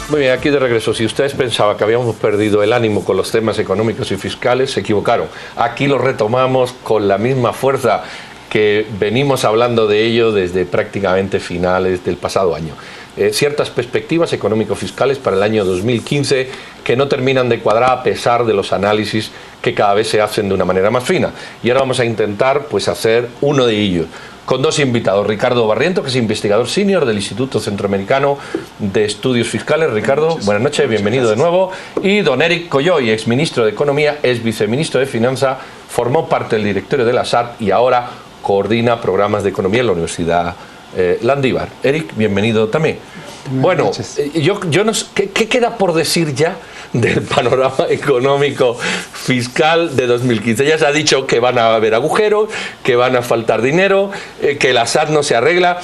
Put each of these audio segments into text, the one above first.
Muy bien, aquí de regreso. Si ustedes pensaban que habíamos perdido el ánimo con los temas económicos y fiscales, se equivocaron. Aquí lo retomamos con la misma fuerza que venimos hablando de ello desde prácticamente finales del pasado año. Ciertas perspectivas económico-fiscales para el año 2015 que no terminan de cuadrar a pesar de los análisis que cada vez se hacen de una manera más fina. Y ahora vamos a intentar pues hacer uno de ellos, con dos invitados. Ricardo Barriento, que es investigador senior del Instituto Centroamericano de Estudios Fiscales. Ricardo, buenas noches, bienvenido de nuevo. Y don Eric Coyoy, exministro de Economía, ex viceministro de Finanzas, formó parte del directorio de la SAT y ahora coordina programas de economía en la Universidad Landívar. Eric, bienvenido también. Bueno, yo no sé, ¿qué queda por decir ya del panorama económico fiscal de 2015? Ya se ha dicho que van a haber agujeros, que van a faltar dinero, que la SAT no se arregla.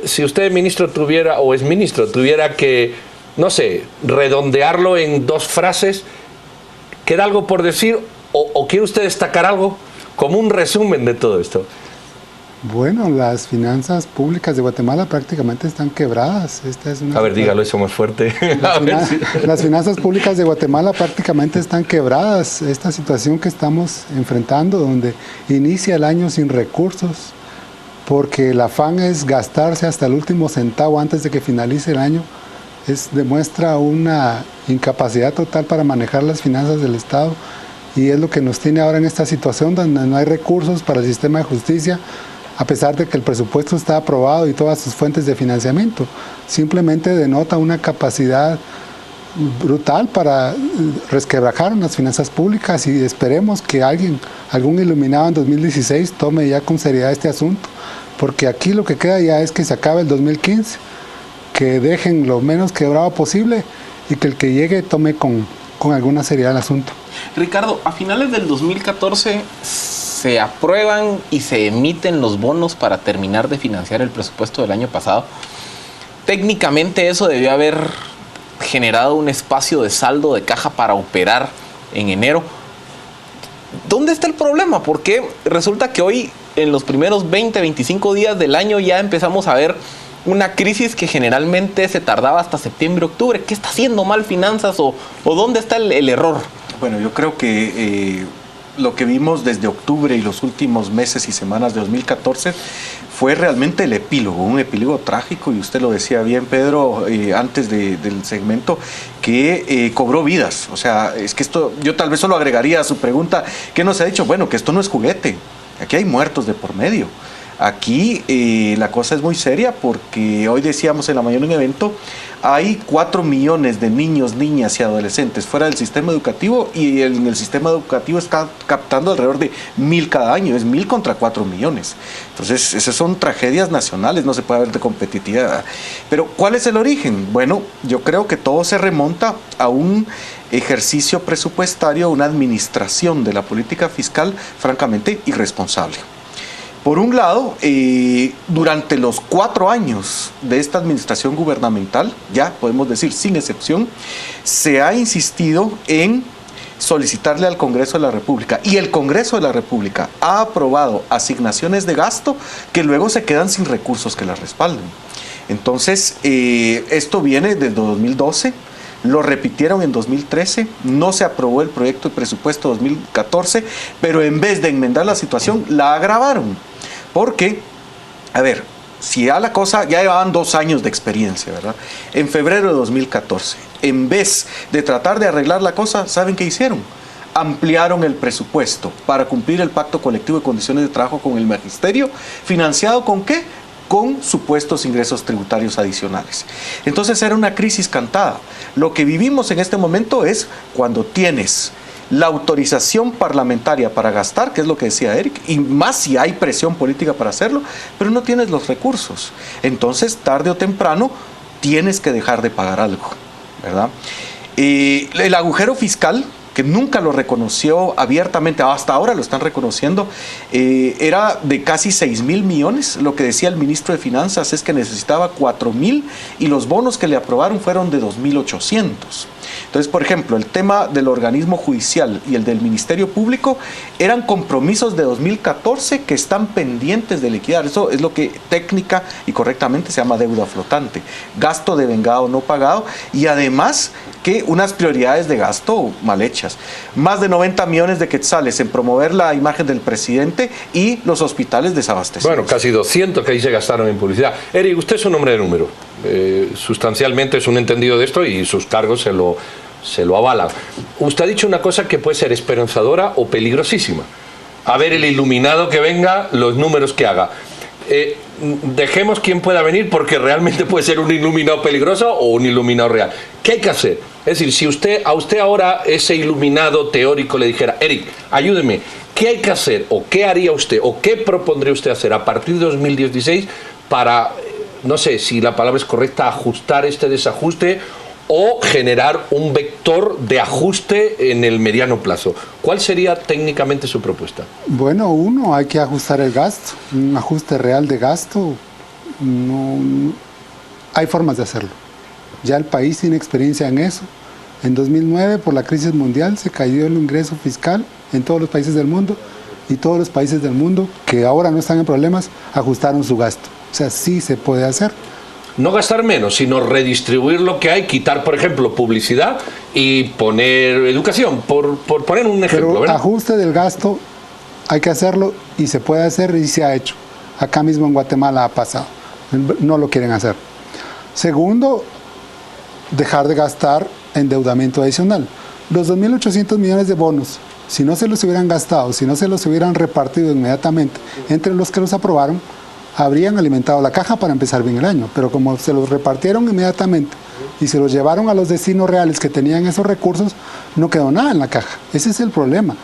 Si usted, ministro, tuviera, o exministro, tuviera que, no sé, redondearlo en dos frases, ¿queda algo por decir o quiere usted destacar algo como un resumen de todo esto? Bueno, las finanzas públicas de Guatemala prácticamente están quebradas. A ver, dígalo eso más fuerte. Las finanzas públicas de Guatemala prácticamente están quebradas. Esta situación que estamos enfrentando, donde inicia el año sin recursos, porque el afán es gastarse hasta el último centavo antes de que finalice el año, demuestra una incapacidad total para manejar las finanzas del Estado, y es lo que nos tiene ahora en esta situación donde no hay recursos para el sistema de justicia, a pesar de que el presupuesto está aprobado y todas sus fuentes de financiamiento. Simplemente denota una capacidad brutal para resquebrajar las finanzas públicas, y esperemos que algún iluminado en 2016 tome ya con seriedad este asunto, porque aquí lo que queda ya es que se acabe el 2015, que dejen lo menos quebrado posible y que el que llegue tome con alguna seriedad el asunto. Ricardo, a finales del 2014 se aprueban y se emiten los bonos para terminar de financiar el presupuesto del año pasado. Técnicamente eso debió haber generado un espacio de saldo de caja para operar en enero. ¿Dónde está el problema? Porque resulta que hoy, en los primeros 20, 25 días del año, ya empezamos a ver una crisis que generalmente se tardaba hasta septiembre, octubre. ¿Qué está haciendo mal finanzas o dónde está el error? Bueno, yo creo que lo que vimos desde octubre y los últimos meses y semanas de 2014 fue realmente el epílogo, un epílogo trágico, y usted lo decía bien, Pedro, antes del segmento, que cobró vidas. O sea, es que esto, yo tal vez solo agregaría a su pregunta, ¿qué nos ha dicho? Bueno, que esto no es juguete, aquí hay muertos de por medio. Aquí la cosa es muy seria, porque hoy decíamos en la mañana en un evento, hay 4 millones de niños, niñas y adolescentes fuera del sistema educativo, y en el sistema educativo está captando alrededor de 1.000 cada año. Es 1.000 contra 4 millones. Entonces, esas son tragedias nacionales, no se puede hablar de competitividad. Pero, ¿cuál es el origen? Bueno, yo creo que todo se remonta a un ejercicio presupuestario, una administración de la política fiscal francamente irresponsable. Por un lado, durante los 4 años de esta administración gubernamental, ya podemos decir sin excepción, se ha insistido en solicitarle al Congreso de la República, y el Congreso de la República ha aprobado asignaciones de gasto que luego se quedan sin recursos que las respalden. Entonces, esto viene desde 2012. Lo repitieron en 2013, no se aprobó el proyecto de presupuesto 2014, pero en vez de enmendar la situación, la agravaron. Porque, a ver, si ya la cosa, ya llevaban 2 años de experiencia, ¿verdad? En febrero de 2014, en vez de tratar de arreglar la cosa, ¿saben qué hicieron? Ampliaron el presupuesto para cumplir el pacto colectivo de condiciones de trabajo con el magisterio, financiado ¿con qué? Con supuestos ingresos tributarios adicionales. Entonces era una crisis cantada. Lo que vivimos en este momento es cuando tienes la autorización parlamentaria para gastar, que es lo que decía Eric, y más si hay presión política para hacerlo, pero no tienes los recursos. Entonces, tarde o temprano, tienes que dejar de pagar algo, ¿verdad? El agujero fiscal que nunca lo reconoció abiertamente, hasta ahora lo están reconociendo, era de casi 6.000 millones. Lo que decía el ministro de Finanzas es que necesitaba 4.000 y los bonos que le aprobaron fueron de 2.800. Entonces, por ejemplo, el tema del organismo judicial y el del Ministerio Público eran compromisos de 2014 que están pendientes de liquidar. Eso es lo que técnica y correctamente se llama deuda flotante, gasto devengado no pagado, y además que unas prioridades de gasto mal hechas. Más de 90 millones de quetzales en promover la imagen del presidente y los hospitales desabastecidos. Bueno, casi 200 que ahí se gastaron en publicidad. Eric, usted es un hombre de número. Sustancialmente es un entendido de esto y sus cargos se lo avalan. Usted ha dicho una cosa que puede ser esperanzadora o peligrosísima. A ver el iluminado que venga, los números que haga. Dejemos quien pueda venir, porque realmente puede ser un iluminado peligroso o un iluminado real. ¿Qué hay que hacer? Es decir, si a usted ahora ese iluminado teórico le dijera, Eric, ayúdeme, ¿qué hay que hacer o qué haría usted o qué propondría usted hacer a partir de 2016 para, no sé si la palabra es correcta, ajustar este desajuste o generar un vector de ajuste en el mediano plazo? ¿Cuál sería técnicamente su propuesta? Bueno, uno, hay que ajustar el gasto, un ajuste real de gasto. No, hay formas de hacerlo. Ya el país tiene experiencia en eso. En 2009, por la crisis mundial, se cayó el ingreso fiscal en todos los países del mundo, y todos los países del mundo que ahora no están en problemas ajustaron su gasto. O sea, sí se puede hacer. No gastar menos, sino redistribuir lo que hay, quitar, por ejemplo, publicidad y poner educación, por poner un ejemplo. Pero ¿verdad? Ajuste del gasto hay que hacerlo, y se puede hacer y se ha hecho. Acá mismo en Guatemala ha pasado. No lo quieren hacer. Segundo, dejar de gastar endeudamiento adicional. Los 2.800 millones de bonos, si no se los hubieran gastado, si no se los hubieran repartido inmediatamente entre los que los aprobaron, habrían alimentado la caja para empezar bien el año. Pero como se los repartieron inmediatamente y se los llevaron a los destinos reales que tenían esos recursos, no quedó nada en la caja. Ese es el problema.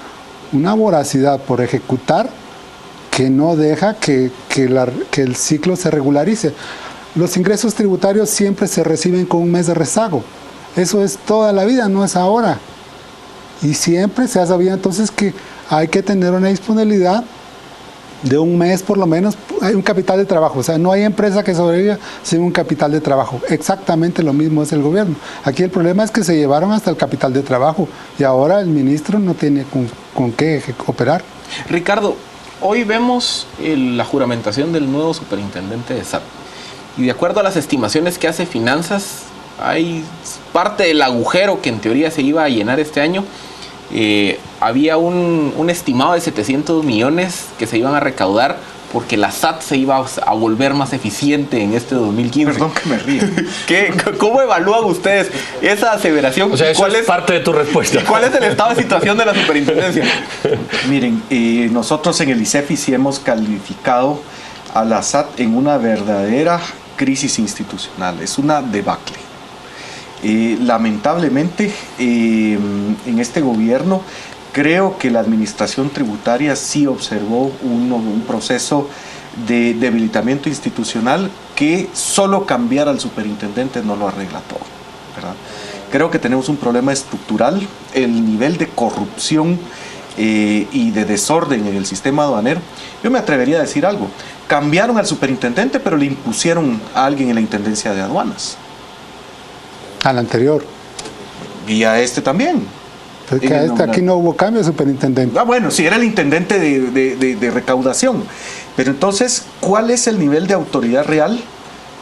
Una voracidad por ejecutar que no deja que el ciclo se regularice. Los ingresos tributarios siempre se reciben con un mes de rezago. Eso es toda la vida, no es ahora. Y siempre se ha sabido entonces que hay que tener una disponibilidad de un mes por lo menos. Hay un capital de trabajo, o sea, no hay empresa que sobreviva sin un capital de trabajo. Exactamente lo mismo es el gobierno. Aquí el problema es que se llevaron hasta el capital de trabajo y ahora el ministro no tiene con qué operar. Ricardo, hoy vemos la juramentación del nuevo superintendente de SAT. Y de acuerdo a las estimaciones que hace Finanzas, hay parte del agujero que en teoría se iba a llenar este año. Había un estimado de 700 millones que se iban a recaudar porque la SAT se iba a volver más eficiente en este 2015. Perdón que me ríe. ¿Cómo evalúan ustedes esa aseveración? O sea, eso es parte de tu respuesta. ¿Cuál es el estado de situación de la superintendencia? Miren, nosotros en el ICEFI sí hemos calificado a la SAT en una verdadera crisis institucional. Es una debacle. Lamentablemente, en este gobierno, creo que la administración tributaria sí observó un proceso de debilitamiento institucional que solo cambiar al superintendente no lo arregla todo, ¿verdad? Creo que tenemos un problema estructural. El nivel de corrupción y de desorden en el sistema aduanero. Yo me atrevería a decir algo. Cambiaron al superintendente, pero le impusieron a alguien en la intendencia de aduanas. Al anterior. Y a este también. Pues que aquí no hubo cambio de superintendente. Ah, bueno, sí, era el intendente de recaudación. Pero entonces, ¿cuál es el nivel de autoridad real?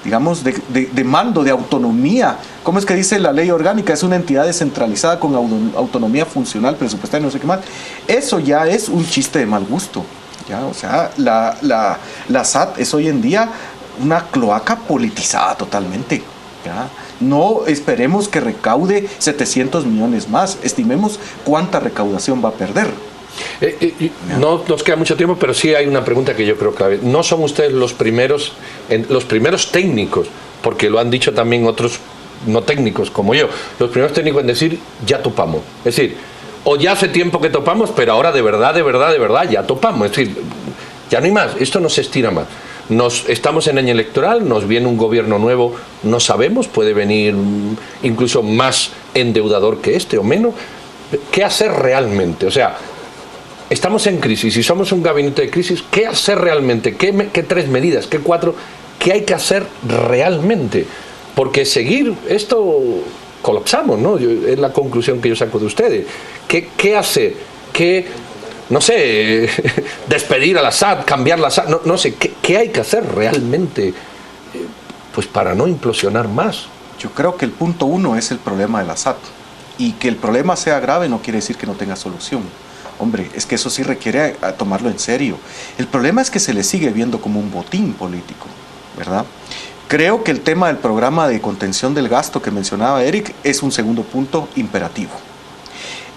Digamos, de mando, de autonomía. ¿Cómo es que dice la ley orgánica? Es una entidad descentralizada con autonomía funcional, presupuestaria, no sé qué más. Eso ya es un chiste de mal gusto. ¿Ya? O sea, la SAT es hoy en día una cloaca politizada totalmente. ¿Ya? No esperemos que recaude 700 millones más. Estimemos cuánta recaudación va a perder. No nos queda mucho tiempo, pero sí hay una pregunta que yo creo clave. ¿No son ustedes los primeros técnicos, porque lo han dicho también otros no técnicos como yo, los primeros técnicos en decir ya topamos? Es decir, o ya hace tiempo que topamos, pero ahora de verdad ya topamos. Es decir, ya no hay más, esto no se estira más. Estamos en año electoral, nos viene un gobierno nuevo, no sabemos, puede venir incluso más endeudador que este o menos. ¿Qué hacer realmente? O sea, estamos en crisis y somos un gabinete de crisis. ¿Qué hacer realmente? ¿Qué 3 medidas? ¿Qué 4? ¿Qué hay que hacer realmente? Porque seguir esto colapsamos, ¿no? Es la conclusión que yo saco de ustedes. ¿Qué hacer? ¿Qué, no sé, despedir al Assad, cambiar la Assad? No sé, ¿qué hay que hacer realmente pues para no implosionar más? Yo creo que el punto 1 es el problema del Assad. Y que el problema sea grave no quiere decir que no tenga solución. Hombre, es que eso sí requiere tomarlo en serio. El problema es que se le sigue viendo como un botín político, ¿verdad? Creo que el tema del programa de contención del gasto que mencionaba Eric es un segundo punto imperativo.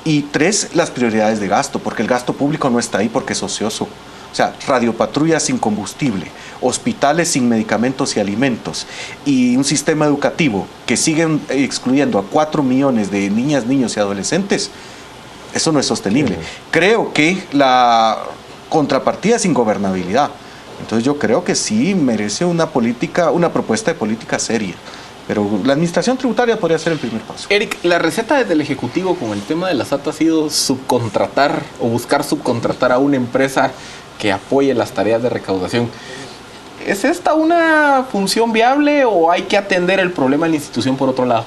Y 3, las prioridades de gasto, porque el gasto público no está ahí porque es ocioso. O sea, radiopatrullas sin combustible, hospitales sin medicamentos y alimentos, y un sistema educativo que siguen excluyendo a 4 millones de niñas, niños y adolescentes. Eso no es sostenible. Creo que la contrapartida es ingobernabilidad. Entonces yo creo que sí merece una propuesta de política seria. Pero la administración tributaria podría ser el primer paso. Eric, la receta desde el Ejecutivo con el tema de la SAT ha sido subcontratar o buscar subcontratar a una empresa que apoye las tareas de recaudación. ¿Es esta una función viable o hay que atender el problema de la institución por otro lado?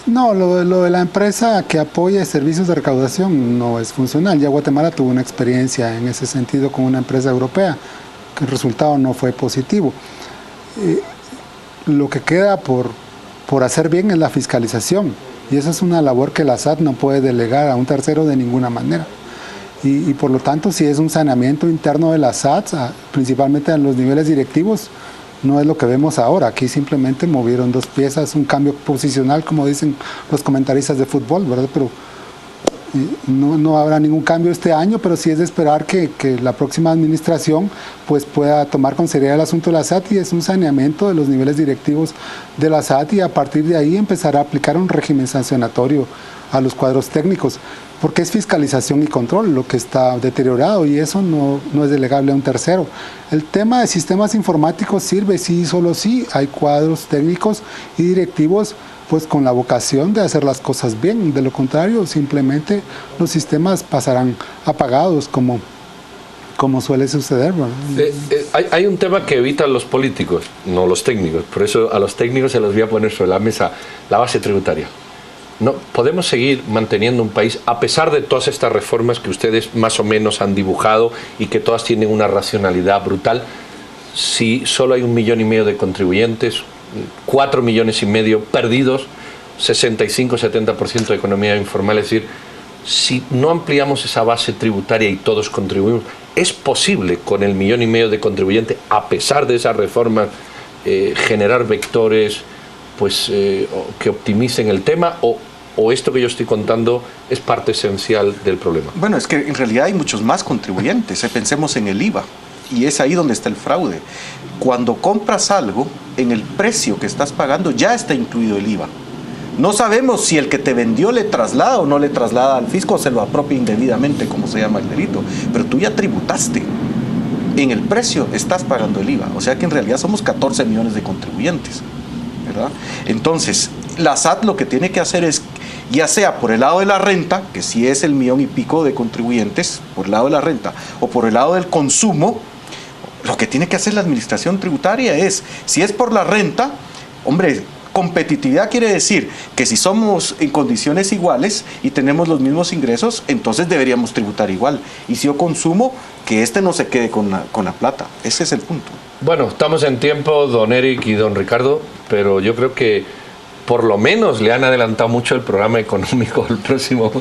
No, lo de la empresa que apoya servicios de recaudación no es funcional. Ya Guatemala tuvo una experiencia en ese sentido con una empresa europea, que el resultado no fue positivo. Lo que queda por hacer bien es la fiscalización, y esa es una labor que la SAT no puede delegar a un tercero de ninguna manera. Y por lo tanto, si es un saneamiento interno de la SAT, principalmente en los niveles directivos, no es lo que vemos ahora. Aquí simplemente movieron 2 piezas, un cambio posicional, como dicen los comentaristas de fútbol, ¿verdad? Pero no habrá ningún cambio este año, pero sí es de esperar que la próxima administración pues pueda tomar con seriedad el asunto de la SAT, y es un saneamiento de los niveles directivos de la SAT, y a partir de ahí empezar a aplicar un régimen sancionatorio a los cuadros técnicos, porque es fiscalización y control lo que está deteriorado, y eso no es delegable a un tercero. El tema de sistemas informáticos sirve, sí, solo sí hay cuadros técnicos y directivos pues con la vocación de hacer las cosas bien. De lo contrario, simplemente los sistemas pasarán apagados como suele suceder, ¿verdad? Hay un tema que evitan los políticos, no los técnicos. Por eso a los técnicos se los voy a poner sobre la mesa: la base tributaria. No podemos seguir manteniendo un país, a pesar de todas estas reformas que ustedes más o menos han dibujado y que todas tienen una racionalidad brutal, si solo hay 1,5 millones de contribuyentes, 4,5 millones perdidos, 65-70% de economía informal. Es decir, si no ampliamos esa base tributaria y todos contribuimos, ¿es posible con el 1,5 millones de contribuyentes, a pesar de esas reformas, generar vectores pues, que optimicen el tema, o esto que yo estoy contando es parte esencial del problema? Bueno, es que en realidad hay muchos más contribuyentes. Pensemos en el IVA. Y es ahí donde está el fraude. Cuando compras algo, en el precio que estás pagando ya está incluido el IVA. No sabemos si el que te vendió le traslada o no le traslada al fisco, o se lo apropia indebidamente, como se llama el delito. Pero tú ya tributaste. En el precio estás pagando el IVA. O sea que en realidad somos 14 millones de contribuyentes, ¿verdad? Entonces, la SAT lo que tiene que hacer es, ya sea por el lado de la renta, que sí es el 1,5 millones de contribuyentes, por el lado de la renta, o por el lado del consumo, lo que tiene que hacer la administración tributaria es, si es por la renta, hombre, competitividad quiere decir que si somos en condiciones iguales y tenemos los mismos ingresos, entonces deberíamos tributar igual. Y si yo consumo, que no se quede con la plata. Ese es el punto. Bueno, estamos en tiempo, don Eric y don Ricardo, pero yo creo que por lo menos le han adelantado mucho el programa económico al próximo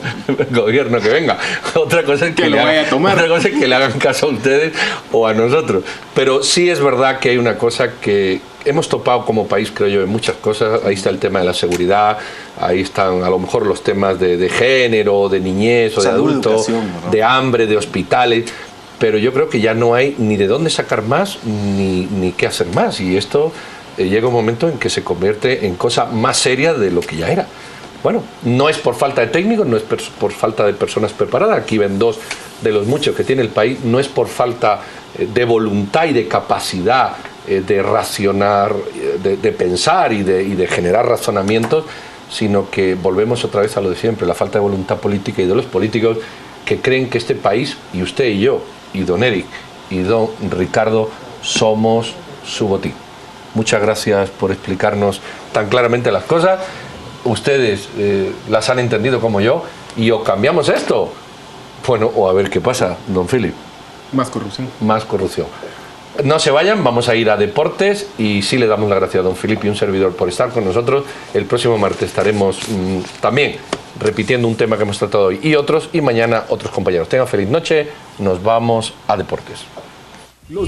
gobierno que venga. Otra cosa es que le hagan caso a ustedes o a nosotros. Pero sí es verdad que hay una cosa que hemos topado como país, creo yo, en muchas cosas. Ahí está el tema de la seguridad, ahí están a lo mejor los temas de género, de niñez o de adultos, de hambre, de hospitales. Pero yo creo que ya no hay ni de dónde sacar más ni qué hacer más. Y esto llega un momento en que se convierte en cosa más seria de lo que ya era. Bueno, no es por falta de técnicos, no es por falta de personas preparadas. Aquí ven 2 de los muchos que tiene el país. No es por falta de voluntad y de capacidad de racionar, de pensar y de generar razonamientos, sino que volvemos otra vez a lo de siempre, la falta de voluntad política y de los políticos que creen que este país, y usted y yo, y don Eric, y don Ricardo, somos su botín. Muchas gracias por explicarnos tan claramente las cosas. Ustedes las han entendido como yo, y o cambiamos esto, bueno, o a ver qué pasa, don Philip. Más corrupción. Más corrupción. No se vayan, vamos a ir a deportes y sí le damos las gracias a don Philip y un servidor por estar con nosotros. El próximo martes estaremos también repitiendo un tema que hemos tratado hoy y otros, y mañana otros compañeros. Tengan feliz noche, nos vamos a deportes.